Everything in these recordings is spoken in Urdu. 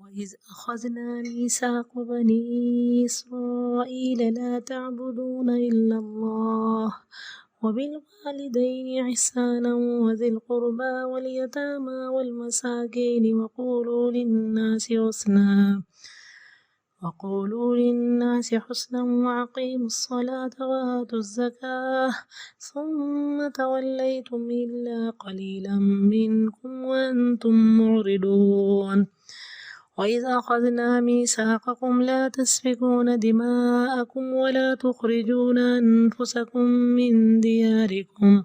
وإذ أخذنا ميثاق بني إسرائيل لا تعبدون إلا الله وبالوالدين إحسانا وذي القربى واليتامى والمساكين وقولوا للناس حسنا وأقيموا الصلاة وآتوا الزكاة ثم توليتم إلا قليلا منكم وأنتم معرضون وإذا أخذنا ميثاقكم لا تسفكون دماءكم ولا تخرجون أنفسكم من دياركم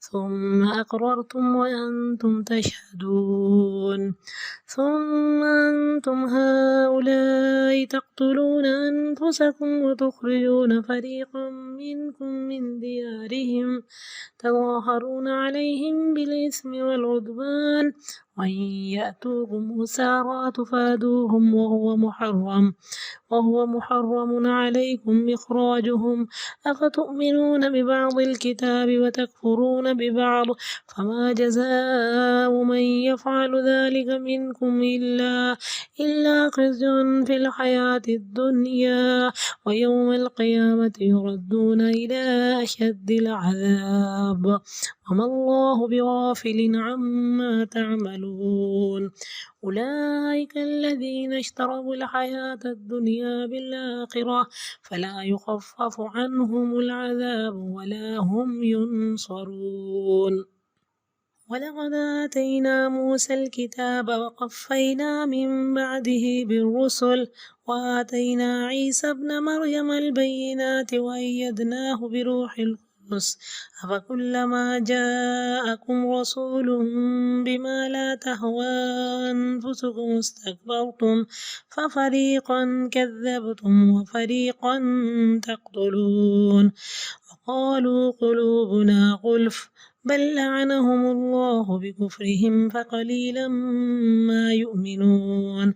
ثم أقررتم وأنتم تشهدون ثم أنتم هؤلاء تقتلون أنفسكم وتخرجون فريقا منكم من ديارهم تظاهرون عليهم بالإثم والعدوان وإن يأتوكم أسارى تفادوهم وهو محرم عليكم إخراجهم أفتؤمنون ببعض الكتاب وتكفرون ببعض فما جزاء من يفعل ذلك منكم إلا خزي في الحياة الدنيا ويوم القيامة يردون إلى أشد العذاب وما الله بغافل عما تعملون أولئك الذين اشتروا الحياة الدنيا بالآخرة فلا يخفف عنهم العذاب ولا هم ينصرون ولقد آتينا موسى الكتاب وقفينا من بعده بالرسل وآتينا عيسى ابن مريم البينات وأيدناه بروح القدس أفكلما جاءكم رسول بما لا تهوى أنفسكم استكبرتم ففريقا كذبتم وفريقا تقتلون وقالوا قلوبنا غلف بل لعنهم الله بكفرهم فقليلا ما يؤمنون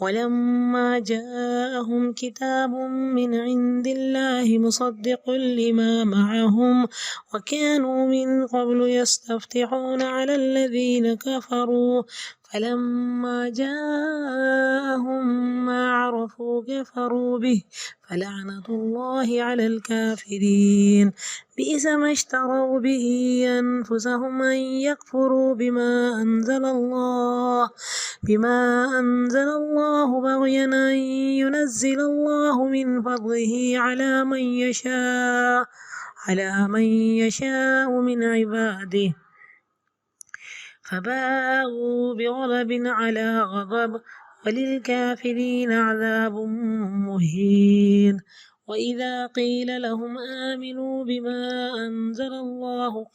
ولما جاءهم كتاب من عند الله مصدق لما معهم وكانوا من قبل يستفتحون على الذين كفروا فلما جاءهم ما عرفوا كفروا به فلعنة الله على الكافرين بئس ما اشتروا به أنفسهم أن يكفروا بما أنزل الله بغيا أن ينزل الله من فضله على من يشاء من عباده فباءوا بغضب على غضب وللكافرين عذاب مهين وإذا قيل لهم آمنوا بما أنزل الله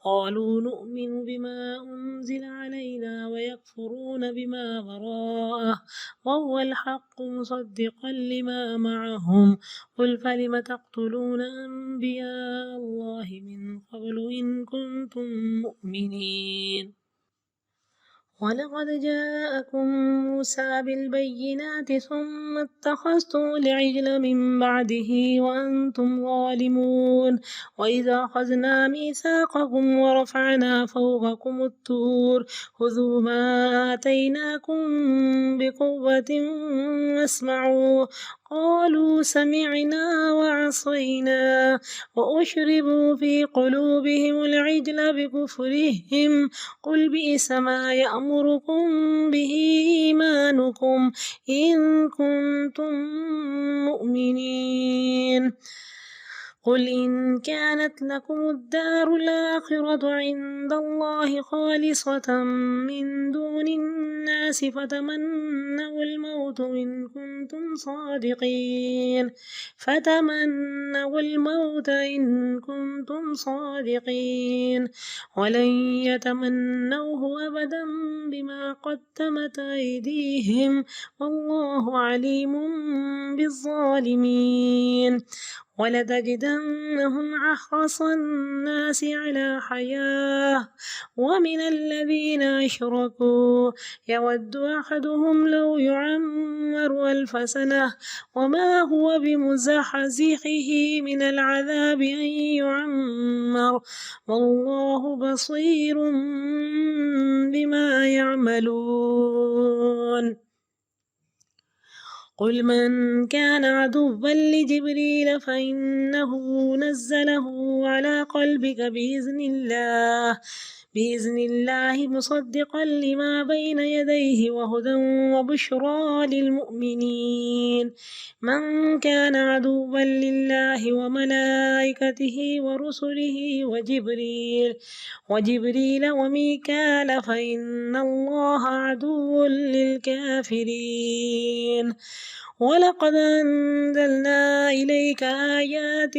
قالوا نؤمن بما أنزل علينا ويكفرون بما وراءه وهو الحق مصدقا لما معهم قل فلم تقتلون أنبياء الله من قبل إن كنتم مؤمنين ولقد جاءكم موسى بالبينات ثم اتخذتم العجل من بعده وأنتم ظالمون وإذا أخذنا ميثاقكم ورفعنا فوقكم الطور خذوا ما آتيناكم بقوة واسمعوا قالوا سمعنا وعصينا وأشربوا في قلوبهم العجل بكفرهم قل بئس ما يأمركم به إيمانكم إن كنتم مؤمنين قل إن كانت لكم الدار الآخرة عند الله خالصة من دون الناس فتمنوا الموت إن كنتم صادقين ولن يتمنوه أبدا بما قدمت أيديهم والله عليم بالظالمين ولتجدنهم أحرص الناس على حياة ومن الذين أشركوا يود أحدهم لو يعمر 1000 سنة وما هو بمزحزحه من العذاب أن يعمر والله بصير بما يعملون قل من كان عدوا لجبريل فإنه نزله على قلبك بإذن الله مصدقا لما بين يديه وهدى وبشرى للمؤمنين. من كان عدوا لله وملائكته ورسله وجبريل وميكال فإن الله عدو للكافرين. ولقد أنزلنا إليك آيات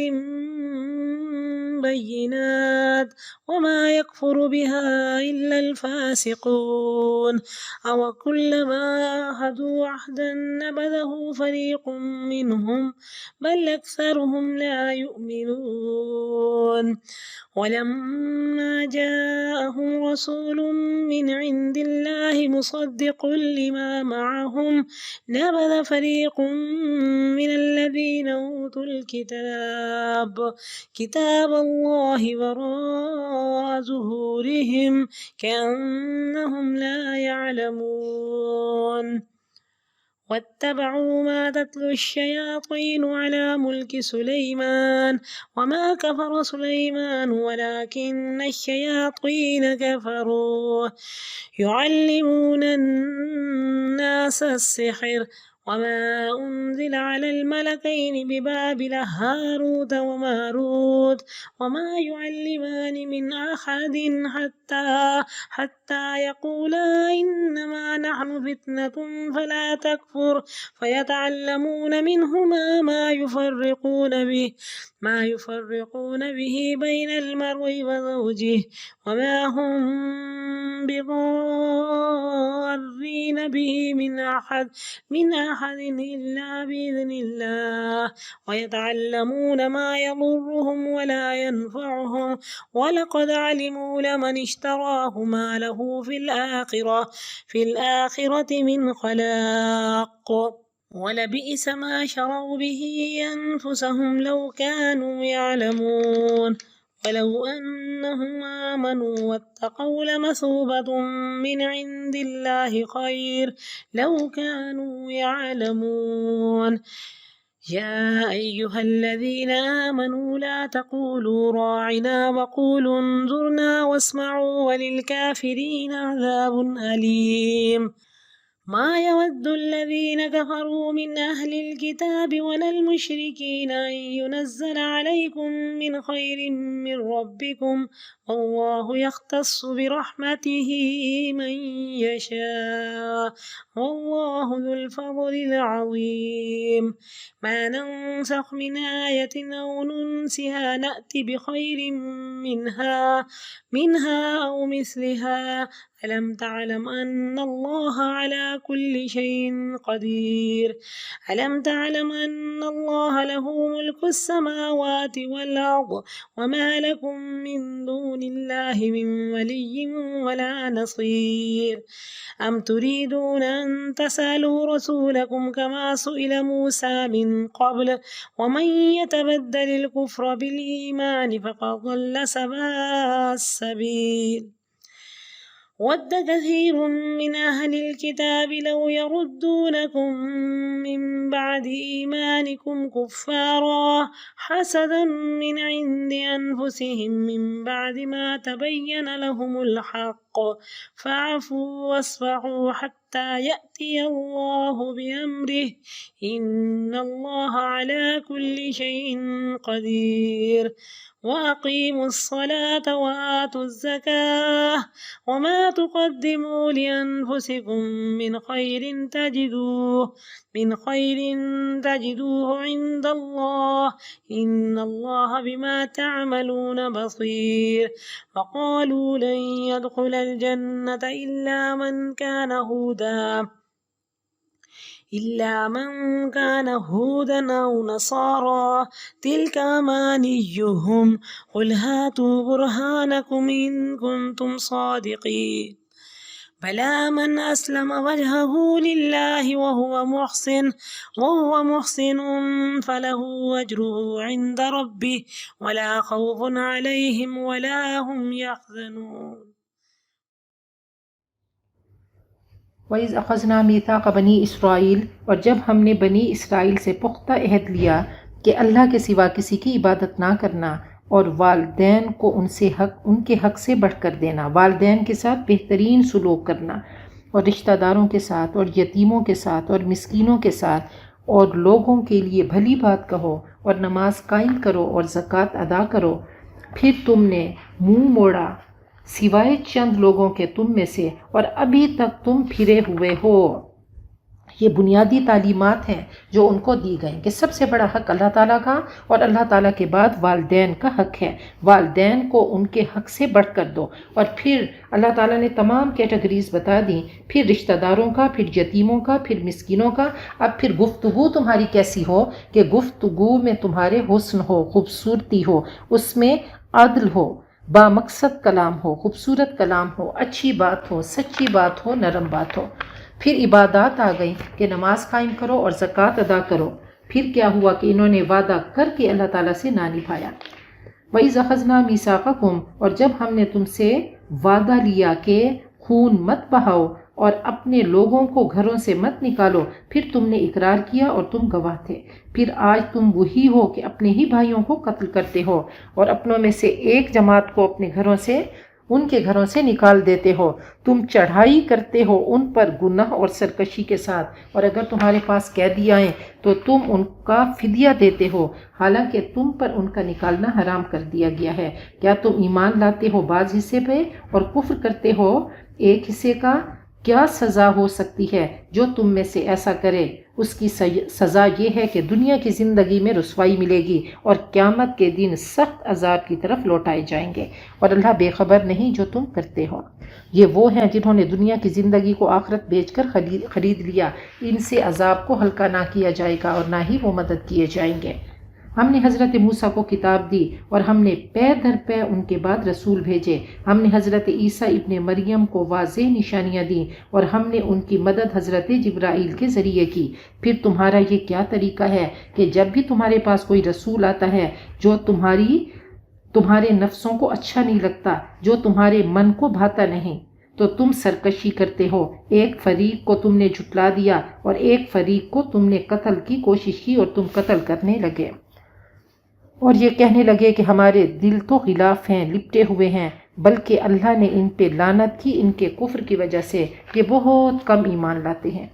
بينات وما يكفر بها إلا الفاسقون. أو كلما عاهدوا عهدا نبذه فريق منهم بل أكثرهم لا يؤمنون. ولما جاءهم رسول من عند الله مصدق لما معهم نبذ فريق من الذين أوتوا كتاب الله وراء ظهورهم كأنهم لا يعلمون. واتبعوا ما تتلو الشياطين على ملك سليمان وما كفر سليمان ولكن الشياطين كفروا يعلمون الناس السحر وما أنزل على الملكين ببابل هاروت وماروت وما يعلمان من أحد حتى يقولا إنما نحن فتنة فلا تكفر فيتعلمون منهما ما يفرقون به بين المرء وزوجه وما هم بضارين به من أحد إلا بإذن الله ويتعلمون ما يضرهم ولا ينفعهم ولقد علموا لمن اشتراه ما له في الآخرة من خلاق ولبئس ما شروا به أنفسهم لو كانوا يعلمون. ولو أنهم آمنوا واتقوا لمثوبة من عند الله خير لو كانوا يعلمون. يا أيها الذين آمنوا لا تقولوا راعنا وقولوا انظرنا واسمعوا وللكافرين عذاب أليم. ما يود الذين كفروا من أهل الكتاب ولا المشركين أن ينزل عليكم من خير من ربكم والله يختص برحمته من يشاء والله ذو الفضل العظيم. ما ننسخ من آية أو ننسها نأتي بخير منها أو مثلها. ألم تعلم أن الله على كل شيء قدير. ألم تعلم أن الله له ملك السماوات والأرض وما لكم من دون الله من ولي ولا نصير. أم تريدون أن تسألوا رسولكم كما سئل موسى من قبل ومن يتبدل الكفر بالإيمان فقد ضل سواء السبيل. ود كثير من أهل الكتاب لو يردونكم من بعد إيمانكم كفارا حسدا من عند أنفسهم من بعد ما تبين لهم الحق فاعفوا واصفحوا حتى يأتي الله بأمره إن الله على كل شيء قدير. وأقيموا الصلاة وآتوا الزكاة وما تقدموا لأنفسكم من خير تجدوه عند الله إن الله بما تعملون بصير. وقالوا لن يدخل الجنة إلا من كان هودا أو نصارى تلك أمانيهم قل هاتوا برهانكم إن كنتم صادقين. بلى من أسلم وجهه لله وهو محسن فله أجره عند ربه ولا خوف عليهم ولا هم يحزنون. وَإِذْ أَخَذْنَا مِيثَاقَ بَنِي اسرائیل، اور جب ہم نے بنی اسرائیل سے پختہ عہد لیا کہ اللہ کے سوا کسی کی عبادت نہ کرنا اور والدین کو ان کے حق سے بڑھ کر دینا، والدین کے ساتھ بہترین سلوک کرنا، اور رشتہ داروں کے ساتھ اور یتیموں کے ساتھ اور مسکینوں کے ساتھ، اور لوگوں کے لیے بھلی بات کہو اور نماز قائم کرو اور زکوٰۃ ادا کرو، پھر تم نے منہ موڑا سوائے چند لوگوں کے تم میں سے، اور ابھی تک تم پھرے ہوئے ہو۔ یہ بنیادی تعلیمات ہیں جو ان کو دی گئیں کہ سب سے بڑا حق اللہ تعالیٰ کا، اور اللہ تعالیٰ کے بعد والدین کا حق ہے، والدین کو ان کے حق سے بڑھ کر دو۔ اور پھر اللہ تعالیٰ نے تمام کیٹیگریز بتا دیں، پھر رشتہ داروں کا، پھر یتیموں کا، پھر مسکینوں کا۔ اب پھر گفتگو تمہاری کیسی ہو کہ گفتگو میں تمہارے حسن ہو، خوبصورتی ہو، اس میں عدل ہو، با مقصد کلام ہو، خوبصورت کلام ہو، اچھی بات ہو، سچی بات ہو، نرم بات ہو۔ پھر عبادات آ گئیں کہ نماز قائم کرو اور زکوٰۃ ادا کرو۔ پھر کیا ہوا کہ انہوں نے وعدہ کر کے اللہ تعالیٰ سے نہ نبھایا۔ وَإِذْ أَخَذْنَا مِيثَاقَكُمْ، اور جب ہم نے تم سے وعدہ لیا کہ خون مت بہاؤ اور اپنے لوگوں کو گھروں سے مت نکالو، پھر تم نے اقرار کیا اور تم گواہ تھے۔ پھر آج تم وہی ہو کہ اپنے ہی بھائیوں کو قتل کرتے ہو اور اپنوں میں سے ایک جماعت کو اپنے گھروں سے، ان کے گھروں سے نکال دیتے ہو۔ تم چڑھائی کرتے ہو ان پر گناہ اور سرکشی کے ساتھ، اور اگر تمہارے پاس قیدی آئیں تو تم ان کا فدیہ دیتے ہو، حالانکہ تم پر ان کا نکالنا حرام کر دیا گیا ہے۔ کیا تم ایمان لاتے ہو بعض حصے پہ اور کفر کرتے ہو ایک حصے کا؟ کیا سزا ہو سکتی ہے جو تم میں سے ایسا کرے؟ اس کی سزا یہ ہے کہ دنیا کی زندگی میں رسوائی ملے گی اور قیامت کے دن سخت عذاب کی طرف لوٹائے جائیں گے، اور اللہ بے خبر نہیں جو تم کرتے ہو۔ یہ وہ ہیں جنہوں نے دنیا کی زندگی کو آخرت بیچ کر خرید لیا، ان سے عذاب کو ہلکا نہ کیا جائے گا اور نہ ہی وہ مدد کیے جائیں گے۔ ہم نے حضرت موسیٰ کو کتاب دی اور ہم نے پے در پے ان کے بعد رسول بھیجے۔ ہم نے حضرت عیسیٰ ابن مریم کو واضح نشانیاں دیں اور ہم نے ان کی مدد حضرت جبرائیل کے ذریعے کی۔ پھر تمہارا یہ کیا طریقہ ہے کہ جب بھی تمہارے پاس کوئی رسول آتا ہے جو تمہارے نفسوں کو اچھا نہیں لگتا، جو تمہارے من کو بھاتا نہیں، تو تم سرکشی کرتے ہو۔ ایک فریق کو تم نے جھٹلا دیا اور ایک فریق کو تم نے قتل کی کوشش کی اور تم قتل کرنے لگے، اور یہ کہنے لگے کہ ہمارے دل تو غلاف ہیں، لپٹے ہوئے ہیں، بلکہ اللہ نے ان پہ لعنت کی ان کے کفر کی وجہ سے، یہ بہت کم ایمان لاتے ہیں۔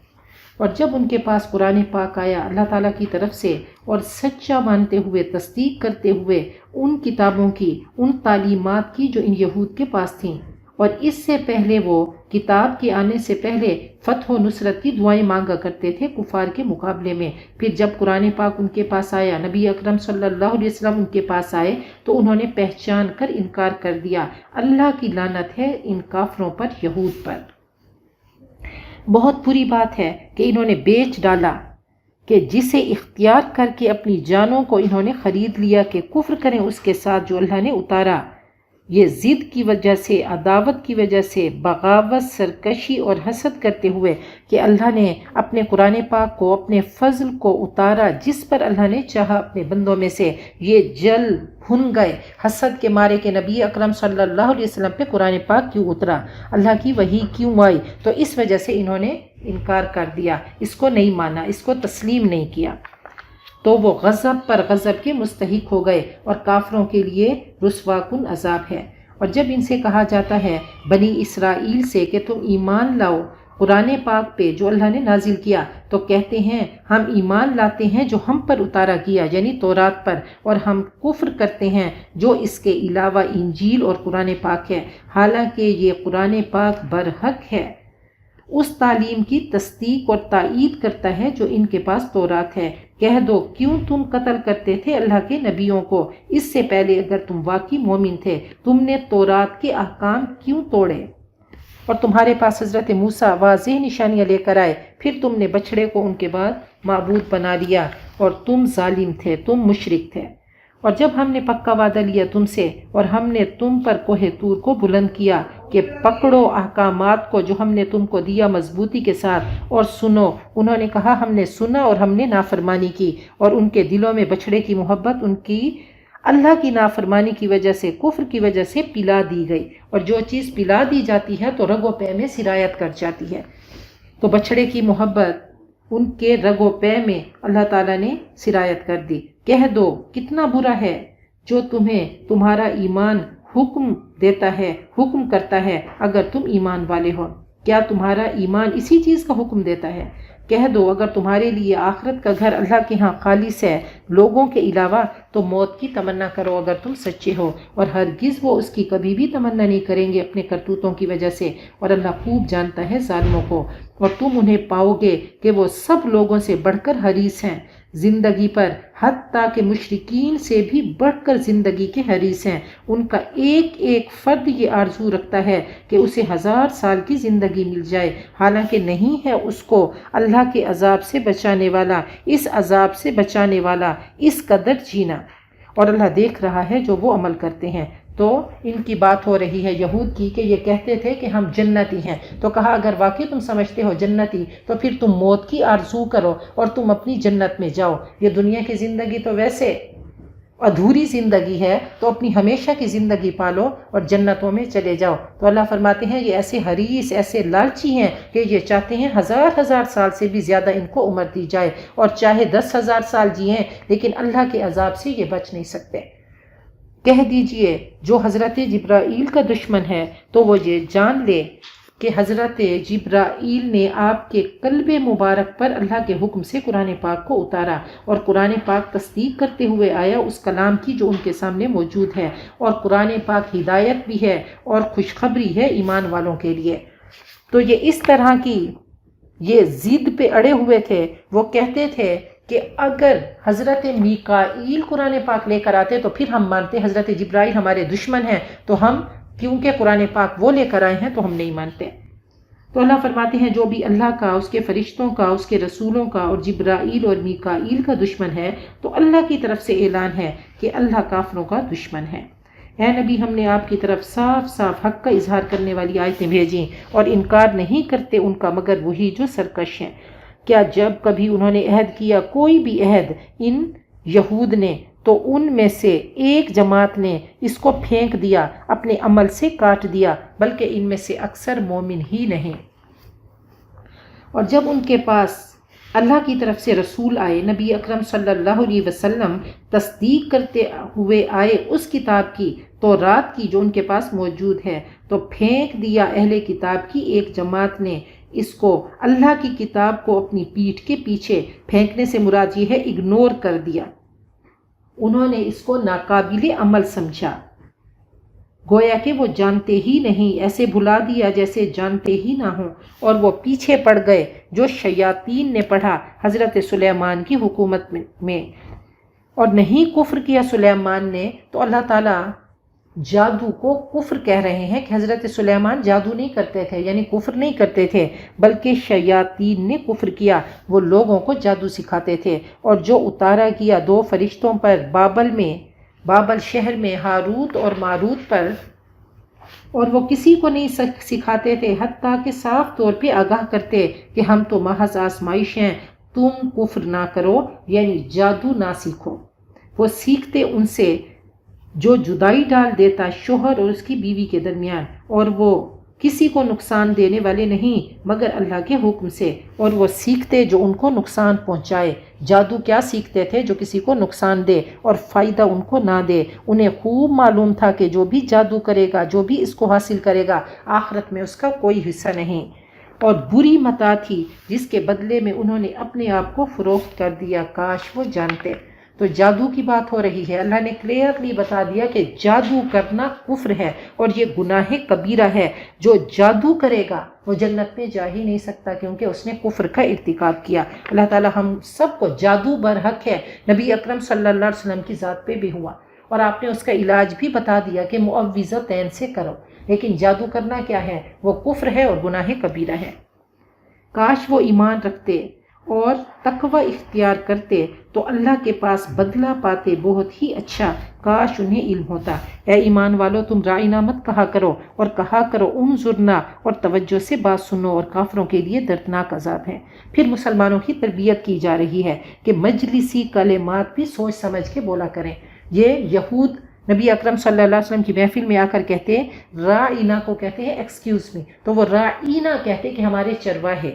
اور جب ان کے پاس قرآن پاک آیا اللہ تعالیٰ کی طرف سے، اور سچا مانتے ہوئے، تصدیق کرتے ہوئے ان کتابوں کی، ان تعلیمات کی جو ان یہود کے پاس تھیں، اور اس سے پہلے وہ کتاب کے آنے سے پہلے فتح و نصرت کی دعائیں مانگا کرتے تھے کفار کے مقابلے میں، پھر جب قرآن پاک ان کے پاس آیا، نبی اکرم صلی اللہ علیہ وسلم ان کے پاس آئے، تو انہوں نے پہچان کر انکار کر دیا۔ اللہ کی لعنت ہے ان کافروں پر، یہود پر۔ بہت بری بات ہے کہ انہوں نے بیچ ڈالا کہ جسے اختیار کر کے اپنی جانوں کو انہوں نے خرید لیا کہ کفر کریں اس کے ساتھ جو اللہ نے اتارا۔ یہ ضد کی وجہ سے، عداوت کی وجہ سے، بغاوت، سرکشی اور حسد کرتے ہوئے کہ اللہ نے اپنے قرآن پاک کو، اپنے فضل کو اتارا جس پر اللہ نے چاہا اپنے بندوں میں سے، یہ جل بھن گئے حسد کے مارے کہ نبی اکرم صلی اللہ علیہ وسلم پہ قرآن پاک کیوں اترا، اللہ کی وحی کیوں آئی، تو اس وجہ سے انہوں نے انکار کر دیا، اس کو نہیں مانا، اس کو تسلیم نہیں کیا، تو وہ غضب پر غضب کے مستحق ہو گئے، اور کافروں کے لیے رسوا کن عذاب ہے۔ اور جب ان سے کہا جاتا ہے بنی اسرائیل سے کہ تم ایمان لاؤ قرآن پاک پہ جو اللہ نے نازل کیا، تو کہتے ہیں ہم ایمان لاتے ہیں جو ہم پر اتارا گیا، یعنی تورات پر، اور ہم کفر کرتے ہیں جو اس کے علاوہ انجیل اور قرآن پاک ہے، حالانکہ یہ قرآن پاک برحق ہے، اس تعلیم کی تصدیق اور تائید کرتا ہے جو ان کے پاس تورات ہے۔ کہہ دو کیوں تم قتل کرتے تھے اللہ کے نبیوں کو، اس سے پہلے اگر تم واقعی مومن تھے، تم نے تورات کے احکام کیوں توڑے؟ اور تمہارے پاس حضرت موسیٰ واضح نشانیاں لے کر آئے، پھر تم نے بچڑے کو ان کے بعد معبود بنا لیا، اور تم ظالم تھے، تم مشرک تھے۔ اور جب ہم نے پکا وعدہ لیا تم سے، اور ہم نے تم پر کوہ طور کو بلند کیا کہ پکڑو احکامات کو جو ہم نے تم کو دیا مضبوطی کے ساتھ، اور سنو، انہوں نے کہا ہم نے سنا اور ہم نے نافرمانی کی، اور ان کے دلوں میں بچڑے کی محبت ان کی اللہ کی نافرمانی کی وجہ سے، کفر کی وجہ سے پلا دی گئی، اور جو چیز پلا دی جاتی ہے تو رگ و پے میں سرایت کر جاتی ہے۔ تو بچڑے کی محبت ان کے رگ و پے میں اللہ تعالیٰ نے سرایت کر دی۔ کہہ دو کتنا برا ہے جو تمہیں تمہارا ایمان حکم دیتا ہے، حکم کرتا ہے اگر تم ایمان والے ہو۔ کیا تمہارا ایمان اسی چیز کا حکم دیتا ہے؟ کہہ دو اگر تمہارے لیے آخرت کا گھر اللہ کے ہاں خالص ہے لوگوں کے علاوہ تو موت کی تمنا کرو اگر تم سچے ہو، اور ہرگز وہ اس کی کبھی بھی تمنا نہیں کریں گے اپنے کرتوتوں کی وجہ سے، اور اللہ خوب جانتا ہے ظالموں کو۔ اور تم انہیں پاؤ گے کہ وہ سب لوگوں سے بڑھ کر حریص ہیں زندگی پر، حتیٰ کہ مشرکین سے بھی بڑھ کر زندگی کے حریص ہیں۔ ان کا ایک ایک فرد یہ آرزو رکھتا ہے کہ اسے 1000 سال کی زندگی مل جائے، حالانکہ نہیں ہے اس کو اللہ کے عذاب سے بچانے والا، اس عذاب سے بچانے والا اس قدر جینا، اور اللہ دیکھ رہا ہے جو وہ عمل کرتے ہیں۔ تو ان کی بات ہو رہی ہے یہود کی کہ یہ کہتے تھے کہ ہم جنتی ہیں، تو کہا اگر واقعی تم سمجھتے ہو جنتی تو پھر تم موت کی آرزو کرو اور تم اپنی جنت میں جاؤ۔ یہ دنیا کی زندگی تو ویسے ادھوری زندگی ہے، تو اپنی ہمیشہ کی زندگی پالو اور جنتوں میں چلے جاؤ۔ تو اللہ فرماتے ہیں یہ ایسے حریص، ایسے لالچی ہیں کہ یہ چاہتے ہیں 1000 سال سے بھی زیادہ ان کو عمر دی جائے، اور چاہے 10,000 سال جئیں لیکن اللہ کے عذاب سے یہ بچ نہیں سکتے۔ کہہ دیجئے جو حضرت جبرائیل کا دشمن ہے تو وہ یہ جان لے کہ حضرت جبرائیل نے آپ کے قلب مبارک پر اللہ کے حکم سے قرآن پاک کو اتارا، اور قرآن پاک تصدیق کرتے ہوئے آیا اس کلام کی جو ان کے سامنے موجود ہے، اور قرآن پاک ہدایت بھی ہے اور خوشخبری ہے ایمان والوں کے لیے۔ تو یہ اس طرح کی یہ ضد پہ اڑے ہوئے تھے، وہ کہتے تھے کہ اگر حضرت میکائیل قرآن پاک لے کر آتے تو پھر ہم مانتے، حضرت جبرائیل ہمارے دشمن ہیں تو ہم کیونکہ قرآن پاک وہ لے کر آئے ہیں تو ہم نہیں مانتے۔ تو اللہ فرماتے ہیں جو بھی اللہ کا، اس کے فرشتوں کا، اس کے رسولوں کا اور جبرائیل اور میکائیل کا دشمن ہے تو اللہ کی طرف سے اعلان ہے کہ اللہ کافروں کا دشمن ہے۔ اے نبی ہم نے آپ کی طرف صاف صاف حق کا اظہار کرنے والی آیتیں بھیجیں، اور انکار نہیں کرتے ان کا مگر وہی جو سرکش ہیں۔ کیا جب کبھی انہوں نے عہد کیا کوئی بھی عہد ان یہود نے تو ان میں سے ایک جماعت نے اس کو پھینک دیا، اپنے عمل سے کاٹ دیا، بلکہ ان میں سے اکثر مومن ہی نہیں۔ اور جب ان کے پاس اللہ کی طرف سے رسول آئے، نبی اکرم صلی اللہ علیہ وسلم تصدیق کرتے ہوئے آئے اس کتاب کی، تورات کی جو ان کے پاس موجود ہے، تو پھینک دیا اہل کتاب کی ایک جماعت نے اس کو، اللہ کی کتاب کو اپنی پیٹھ کے پیچھے پھینکنے سے مراد یہ ہے اگنور کر دیا، انہوں نے اس کو ناقابل عمل سمجھا، گویا کہ وہ جانتے ہی نہیں، ایسے بھلا دیا جیسے جانتے ہی نہ ہوں، اور وہ پیچھے پڑ گئے جو شیاطین نے پڑھا حضرت سلیمان کی حکومت میں، اور نہیں کفر کیا سلیمان نے۔ تو اللہ تعالیٰ جادو کو کفر کہہ رہے ہیں کہ حضرت سلیمان جادو نہیں کرتے تھے، یعنی کفر نہیں کرتے تھے، بلکہ شیاطین نے کفر کیا، وہ لوگوں کو جادو سکھاتے تھے۔ اور جو اتارا کیا 2 فرشتوں پر بابل شہر میں، ہاروت اور ماروت پر، اور وہ کسی کو نہیں سکھاتے تھے حتیٰ کہ صاف طور پہ آگاہ کرتے کہ ہم تو محض آزمائش ہیں، تم کفر نہ کرو، یعنی جادو نہ سیکھو۔ وہ سیکھتے ان سے جو جدائی ڈال دیتا شوہر اور اس کی بیوی کے درمیان، اور وہ کسی کو نقصان دینے والے نہیں مگر اللہ کے حکم سے، اور وہ سیکھتے جو ان کو نقصان پہنچائے۔ جادو کیا سیکھتے تھے؟ جو کسی کو نقصان دے اور فائدہ ان کو نہ دے۔ انہیں خوب معلوم تھا کہ جو بھی جادو کرے گا، جو بھی اس کو حاصل کرے گا، آخرت میں اس کا کوئی حصہ نہیں، اور بری متاع تھی جس کے بدلے میں انہوں نے اپنے آپ کو فروخت کر دیا، کاش وہ جانتے۔ تو جادو کی بات ہو رہی ہے، اللہ نے کلیئرلی بتا دیا کہ جادو کرنا کفر ہے اور یہ گناہ کبیرہ ہے۔ جو جادو کرے گا وہ جنت میں جا ہی نہیں سکتا کیونکہ اس نے کفر کا ارتکاب کیا۔ اللہ تعالی ہم سب کو، جادو برحق ہے، نبی اکرم صلی اللہ علیہ وسلم کی ذات پہ بھی ہوا، اور آپ نے اس کا علاج بھی بتا دیا کہ معوذتین سے کرو، لیکن جادو کرنا کیا ہے؟ وہ کفر ہے اور گناہ کبیرہ ہے۔ کاش وہ ایمان رکھتے اور تقوی اختیار کرتے تو اللہ کے پاس بدلہ پاتے بہت ہی اچھا، کاش انہیں علم ہوتا۔ اے ایمان والو تم رائنا مت کہا کرو، اور کہا کرو انظرنا، اور توجہ سے بات سنو، اور کافروں کے لیے دردناک عذاب ہے۔ پھر مسلمانوں کی تربیت کی جا رہی ہے کہ مجلسی کلمات بھی سوچ سمجھ کے بولا کریں۔ یہ یہود نبی اکرم صلی اللہ علیہ وسلم کی محفل میں آ کر کہتے ہیں، رائنا کو کہتے ہیں ایکسکیوز می، تو وہ رائنا کہتے کہ ہمارے چرواہے،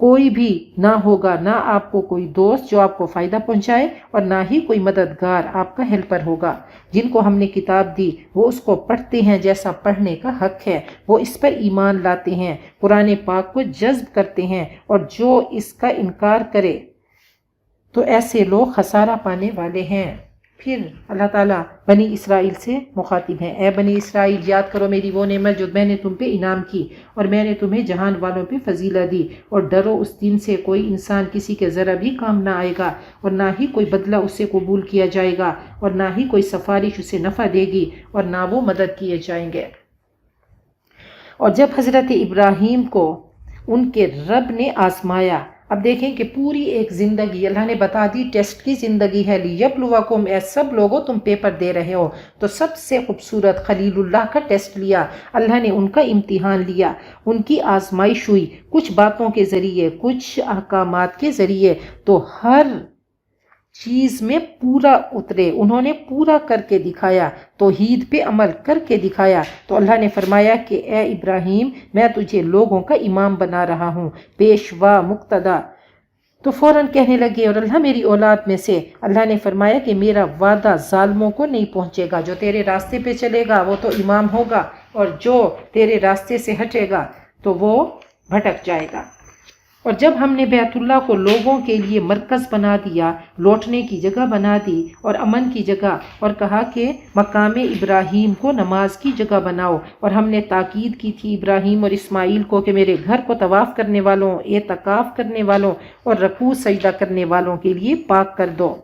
کوئی بھی نہ ہوگا، نہ آپ کو کوئی دوست جو آپ کو فائدہ پہنچائے اور نہ ہی کوئی مددگار آپ کا ہیلپر ہوگا۔ جن کو ہم نے کتاب دی وہ اس کو پڑھتے ہیں جیسا پڑھنے کا حق ہے، وہ اس پر ایمان لاتے ہیں، قرآن پاک کو جذب کرتے ہیں، اور جو اس کا انکار کرے تو ایسے لوگ خسارہ پانے والے ہیں۔ پھر اللہ تعالیٰ بنی اسرائیل سے مخاطب ہیں، اے بنی اسرائیل، یاد کرو میری وہ نعمت جو میں نے تم پہ انعام کی، اور میں نے تمہیں جہان والوں پہ فضیلت دی، اور ڈرو اس دن سے کوئی انسان کسی کے ذرا بھی کام نہ آئے گا، اور نہ ہی کوئی بدلہ اسے قبول کیا جائے گا، اور نہ ہی کوئی سفارش اسے نفع دے گی، اور نہ وہ مدد کیے جائیں گے۔ اور جب حضرت ابراہیم کو ان کے رب نے آزمایا، اب دیکھیں کہ پوری ایک زندگی اللہ نے بتا دی ٹیسٹ کی زندگی ہے، لیبلوکم، اے سب لوگوں تم پیپر دے رہے ہو، تو سب سے خوبصورت خلیل اللہ کا ٹیسٹ لیا، اللہ نے ان کا امتحان لیا، ان کی آزمائش ہوئی، کچھ باتوں کے ذریعے، کچھ احکامات کے ذریعے، تو ہر چیز میں پورا اترے، انہوں نے پورا کر کے دکھایا، توحید پہ عمل کر کے دکھایا۔ تو اللہ نے فرمایا کہ اے ابراہیم، میں تجھے لوگوں کا امام بنا رہا ہوں، پیشوا، مقتدا۔ تو فوراً کہنے لگے اور اللہ میری اولاد میں سے، اللہ نے فرمایا کہ میرا وعدہ ظالموں کو نہیں پہنچے گا، جو تیرے راستے پہ چلے گا وہ تو امام ہوگا، اور جو تیرے راستے سے ہٹے گا تو وہ بھٹک جائے گا۔ اور جب ہم نے بیت اللہ کو لوگوں کے لیے مرکز بنا دیا، لوٹنے کی جگہ بنا دی اور امن کی جگہ، اور کہا کہ مقام ابراہیم کو نماز کی جگہ بناؤ، اور ہم نے تاکید کی تھی ابراہیم اور اسماعیل کو کہ میرے گھر کو طواف کرنے والوں، اعتکاف کرنے والوں اور رکوع سجدہ کرنے والوں کے لیے پاک کر دو۔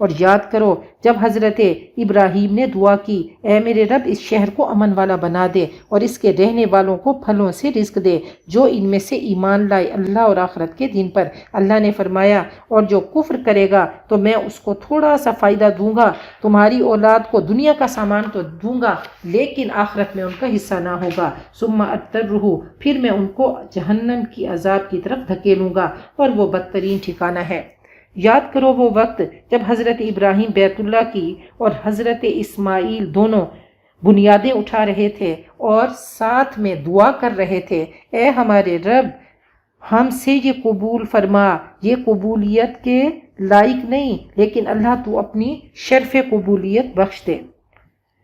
اور یاد کرو جب حضرت ابراہیم نے دعا کی، اے میرے رب اس شہر کو امن والا بنا دے اور اس کے رہنے والوں کو پھلوں سے رزق دے جو ان میں سے ایمان لائے اللہ اور آخرت کے دن پر۔ اللہ نے فرمایا اور جو کفر کرے گا تو میں اس کو تھوڑا سا فائدہ دوں گا، تمہاری اولاد کو دنیا کا سامان تو دوں گا لیکن آخرت میں ان کا حصہ نہ ہوگا، ثم اترہ، پھر میں ان کو جہنم کی عذاب کی طرف دھکیلوں گا اور وہ بدترین ٹھکانہ ہے۔ یاد کرو وہ وقت جب حضرت ابراہیم بیت اللہ کی اور حضرت اسماعیل دونوں بنیادیں اٹھا رہے تھے اور ساتھ میں دعا کر رہے تھے، اے ہمارے رب ہم سے یہ قبول فرما، یہ قبولیت کے لائق نہیں لیکن اللہ تو اپنی شرف قبولیت بخش دے۔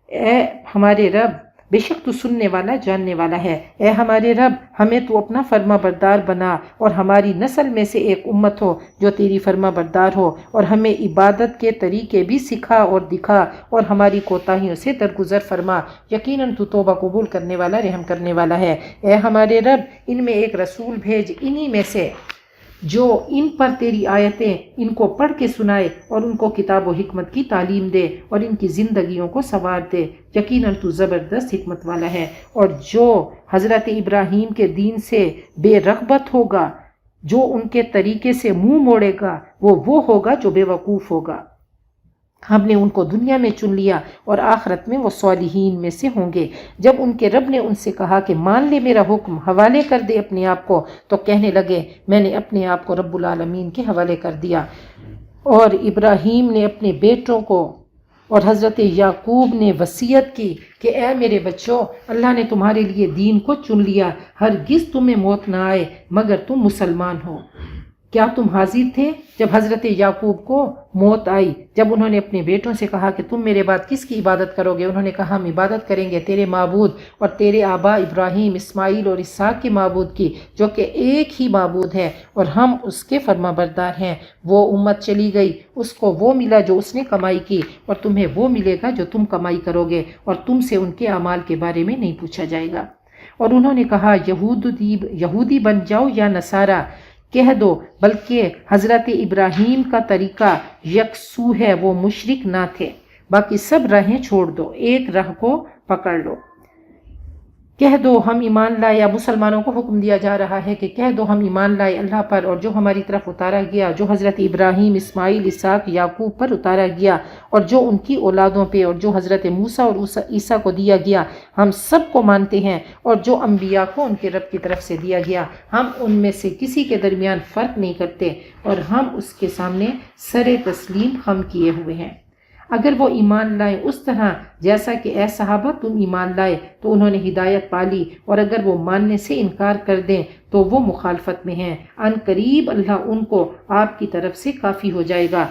اے ہمارے رب بے شک تو سننے والا جاننے والا ہے، اے ہمارے رب ہمیں تو اپنا فرما بردار بنا اور ہماری نسل میں سے ایک امت ہو جو تیری فرما بردار ہو، اور ہمیں عبادت کے طریقے بھی سکھا اور دکھا اور ہماری کوتاہیوں سے درگزر فرما، یقیناً تو توبہ قبول کرنے والا رحم کرنے والا ہے۔ اے ہمارے رب ان میں ایک رسول بھیج انہی میں سے جو ان پر تیری آیتیں ان کو پڑھ کے سنائے اور ان کو کتاب و حکمت کی تعلیم دے اور ان کی زندگیوں کو سنوار دے، یقیناً تو زبردست حکمت والا ہے۔ اور جو حضرت ابراہیم کے دین سے بے رغبت ہوگا، جو ان کے طریقے سے منہ موڑے گا، وہ ہوگا جو بے وقوف ہوگا۔ ہم نے ان کو دنیا میں چن لیا اور آخرت میں وہ صالحین میں سے ہوں گے۔ جب ان کے رب نے ان سے کہا کہ مان لے میرا حکم، حوالے کر دے اپنے آپ کو، تو کہنے لگے میں نے اپنے آپ کو رب العالمین کے حوالے کر دیا۔ اور ابراہیم نے اپنے بیٹوں کو اور حضرت یعقوب نے وصیت کی کہ اے میرے بچوں، اللہ نے تمہارے لیے دین کو چن لیا، ہرگز تمہیں موت نہ آئے مگر تم مسلمان ہو۔ کیا تم حاضر تھے جب حضرت یعقوب کو موت آئی، جب انہوں نے اپنے بیٹوں سے کہا کہ تم میرے بعد کس کی عبادت کرو گے؟ انہوں نے کہا ہم عبادت کریں گے تیرے معبود اور تیرے آبا ابراہیم، اسماعیل اور اسحاق کے معبود کی، جو کہ ایک ہی معبود ہے اور ہم اس کے فرما بردار ہیں۔ وہ امت چلی گئی، اس کو وہ ملا جو اس نے کمائی کی، اور تمہیں وہ ملے گا جو تم کمائی کرو گے، اور تم سے ان کے اعمال کے بارے میں نہیں پوچھا جائے گا۔ اور انہوں نے کہا یہودی بن جاؤ یا نصارہ، کہہ دو بلکہ حضرت ابراہیم کا طریقہ یکسو ہے، وہ مشرک نہ تھے، باقی سب راہیں چھوڑ دو، ایک راہ کو پکڑ لو۔ کہہ دو ہم ایمان لائے، یا مسلمانوں کو حکم دیا جا رہا ہے کہ کہہ دو ہم ایمان لائے اللہ پر اور جو ہماری طرف اتارا گیا، جو حضرت ابراہیم، اسماعیل، اسحاق، یعقوب پر اتارا گیا، اور جو ان کی اولادوں پہ اور جو حضرت موسیٰ اور عیسیٰ کو دیا گیا، ہم سب کو مانتے ہیں، اور جو انبیاء کو ان کے رب کی طرف سے دیا گیا ہم ان میں سے کسی کے درمیان فرق نہیں کرتے، اور ہم اس کے سامنے سر تسلیم خم کیے ہوئے ہیں۔ اگر وہ ایمان لائیں اس طرح جیسا کہ اے صحابہ تم ایمان لائے تو انہوں نے ہدایت پالی، اور اگر وہ ماننے سے انکار کر دیں تو وہ مخالفت میں ہیں۔ ان قریب اللہ ان کو آپ کی طرف سے کافی ہو جائے گا،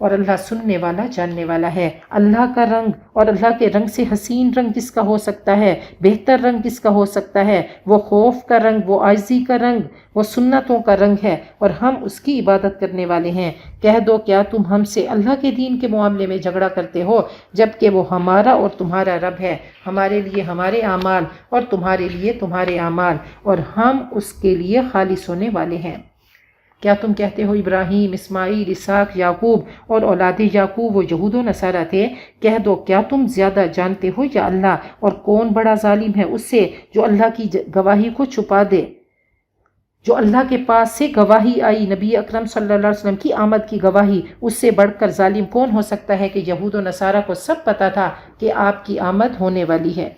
اور اللہ سننے والا جاننے والا ہے۔ اللہ کا رنگ اور اللہ کے رنگ سے حسین رنگ کس کا ہو سکتا ہے، بہتر رنگ کس کا ہو سکتا ہے؟ وہ خوف کا رنگ، وہ عاجزی کا رنگ، وہ سنتوں کا رنگ ہے، اور ہم اس کی عبادت کرنے والے ہیں۔ کہہ دو کیا تم ہم سے اللہ کے دین کے معاملے میں جھگڑا کرتے ہو، جبکہ وہ ہمارا اور تمہارا رب ہے، ہمارے لیے ہمارے اعمال اور تمہارے لیے تمہارے اعمال، اور ہم اس کے لیے خالص ہونے والے ہیں۔ کیا تم کہتے ہو ابراہیم، اسماعیل، اسحاق، یعقوب اور اولاد یعقوب وہ یہود و نصارہ تھے؟ کہہ دو کیا تم زیادہ جانتے ہو یا اللہ؟ اور کون بڑا ظالم ہے اس سے جو اللہ کی گواہی کو چھپا دے؟ جو اللہ کے پاس سے گواہی آئی، نبی اکرم صلی اللہ علیہ وسلم کی آمد کی گواہی، اس سے بڑھ کر ظالم کون ہو سکتا ہے کہ یہود و نصارہ کو سب پتہ تھا کہ آپ کی آمد ہونے والی ہے،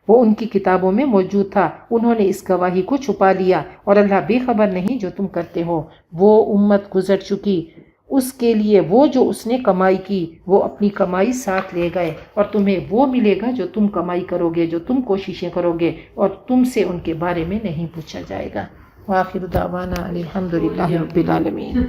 وہ ان کی کتابوں میں موجود تھا، انہوں نے اس گواہی کو چھپا لیا، اور اللہ بے خبر نہیں جو تم کرتے ہو۔ وہ امت گزر چکی، اس کے لیے وہ جو اس نے کمائی کی وہ اپنی کمائی ساتھ لے گئے، اور تمہیں وہ ملے گا جو تم کمائی کرو گے، جو تم کوششیں کرو گے، اور تم سے ان کے بارے میں نہیں پوچھا جائے گا۔ وآخر دعوانا الحمدللہ رب العالمین۔